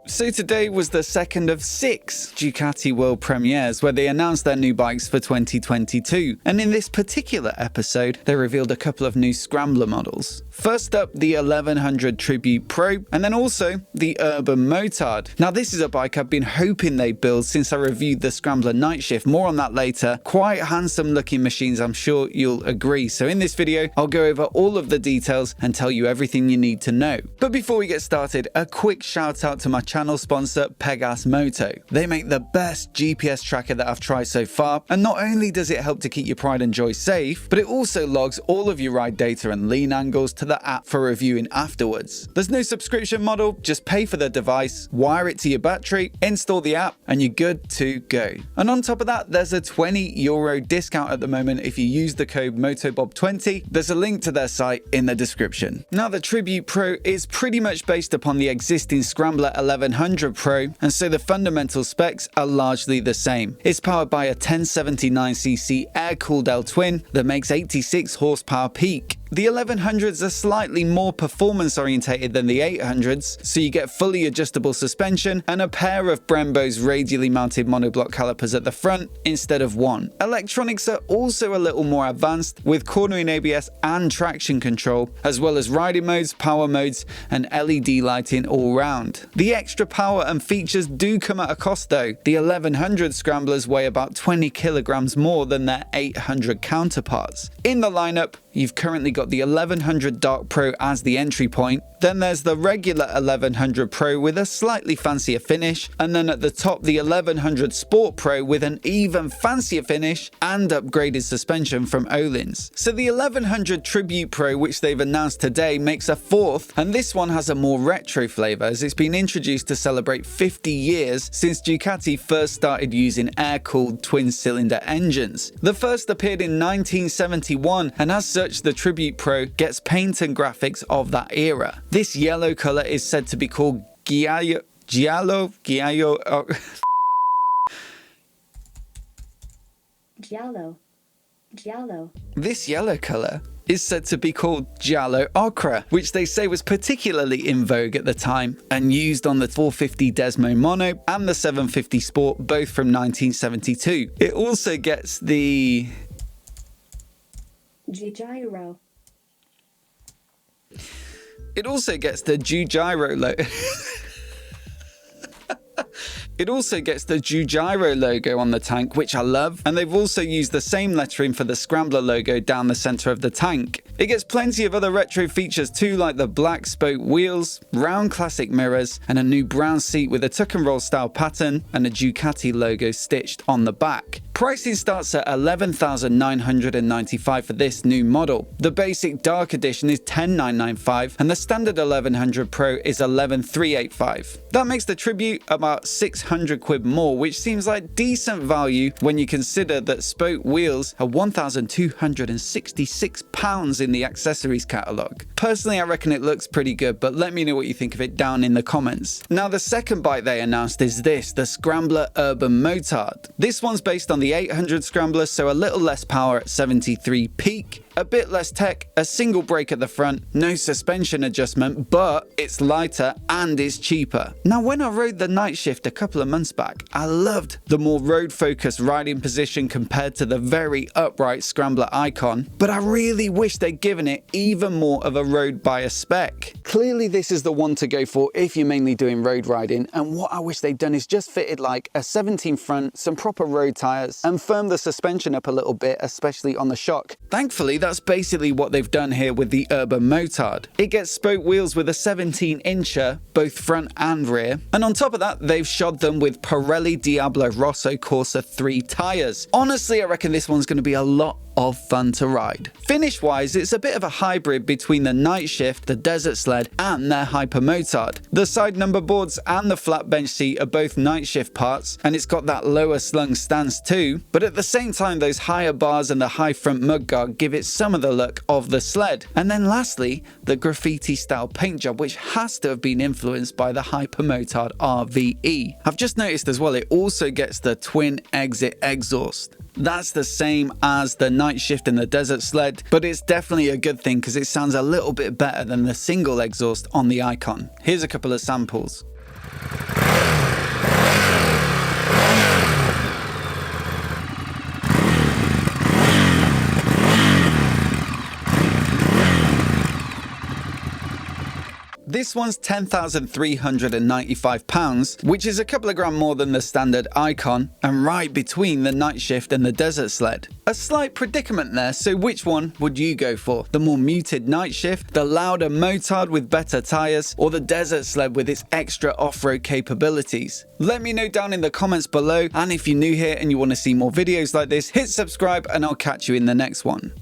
So today was the second of 6 Ducati World Premieres where they announced their new bikes for 2022, and in this particular episode they revealed a couple of new Scrambler models. First up, the 1100 Tribute Pro, and then also the Urban Motard. Now this is a bike I've been hoping they build since I reviewed the Scrambler Night Shift, more on that later. Quite handsome looking machines, I'm sure you'll agree. So in this video I'll go over all of the details and tell you everything you need to know. But before we get started, a quick shout out to my channel sponsor Pegase Moto. They make the best GPS tracker that I've tried so far, and not only does it help to keep your pride and joy safe, but it also logs all of your ride data and lean angles to the app for reviewing afterwards. There's no subscription model, just pay for the device, wire it to your battery, install the app, and you're good to go. And on top of that, there's a €20 discount at the moment if you use the code MOTOBOB20. There's a link to their site in the description. Now the Tribute Pro is pretty much based upon the existing Scrambler 1100 Pro, and so the fundamental specs are largely the same. It's powered by a 1079cc air-cooled L-twin that makes 86 horsepower peak. The 1100s are slightly more performance orientated than the 800s, so you get fully adjustable suspension and a pair of Brembo's radially mounted monoblock calipers at the front instead of one. Electronics are also a little more advanced with cornering ABS and traction control, as well as riding modes, power modes, and LED lighting all round. The extra power and features do come at a cost though. The 1100 Scramblers weigh about 20 kilograms more than their 800 counterparts. In the lineup, you've currently got the 1100 Dark Pro as the entry point, then there's the regular 1100 Pro with a slightly fancier finish, and then at the top the 1100 Sport Pro with an even fancier finish and upgraded suspension from Öhlins. So the 1100 Tribute Pro, which they've announced today, makes a fourth, and this one has a more retro flavour as it's been introduced to celebrate 50 years since Ducati first started using air-cooled twin-cylinder engines. The first appeared in 1971, and as such the Tribute Pro gets paint and graphics of that era. This yellow colour is said to be called Giallo. This yellow colour is said to be called Giallo Ochre, which they say was particularly in vogue at the time and used on the 450 Desmo Mono and the 750 Sport, both from 1972. It also gets the G-Gyro. It also gets the G-Gyro logo. It also gets the G-Gyro logo on the tank, which I love, and they've also used the same lettering for the Scrambler logo down the center of the tank. It gets plenty of other retro features too, like the black spoke wheels, round classic mirrors, and a new brown seat with a tuck and roll style pattern and a Ducati logo stitched on the back. Pricing starts at $11,995 for this new model. The basic dark edition is $10,995 and the standard 1100 Pro is $11,385. That makes the Tribute about 600 quid more, which seems like decent value when you consider that spoke wheels are £1,266 in the accessories catalogue. Personally, I reckon it looks pretty good, but let me know what you think of it down in the comments. Now the second bike they announced is this, the Scrambler Urban Motard. This one's based on the 800 Scrambler, so a little less power at 73 peak, a bit less tech, a single brake at the front, no suspension adjustment, but it's lighter and it's cheaper. Now when I rode the Night Shift a couple of months back, I loved the more road-focused riding position compared to the very upright Scrambler Icon, but I really wish they'd given it even more of a road bias spec. Clearly this is the one to go for if you're mainly doing road riding, and what I wish they'd done is just fitted like a 17 front, some proper road tyres, and firmed the suspension up a little bit, especially on the shock. Thankfully that's basically what they've done here with the Urban Motard. It gets spoke wheels with a 17-incher, both front and rear, and on top of that they've shod them with Pirelli Diablo Rosso Corsa 3 tyres. Honestly, I reckon this one's going to be a lot of fun to ride. Finish wise, it's a bit of a hybrid between the Night Shift, the Desert Sled, and their Hyper Motard. The side number boards and the flat bench seat are both Night Shift parts, and it's got that lower slung stance too, but at the same time those higher bars and the high front mudguard give it some of the look of the sled. And then lastly, the graffiti style paint job, which has to have been influenced by the Hyper Motard RVE. I've just noticed as well, it also gets the twin exit exhaust. That's the same as the Night Shift and the Desert Sled, but it's definitely a good thing because it sounds a little bit better than the single exhaust on the Icon. Here's a couple of samples. This one's £10,395, which is a couple of grand more than the standard Icon, and right between the Night Shift and the Desert Sled. A slight predicament there, so which one would you go for? The more muted Night Shift, the louder Motard with better tyres, or the Desert Sled with its extra off-road capabilities? Let me know down in the comments below, and if you're new here and you want to see more videos like this, hit subscribe and I'll catch you in the next one.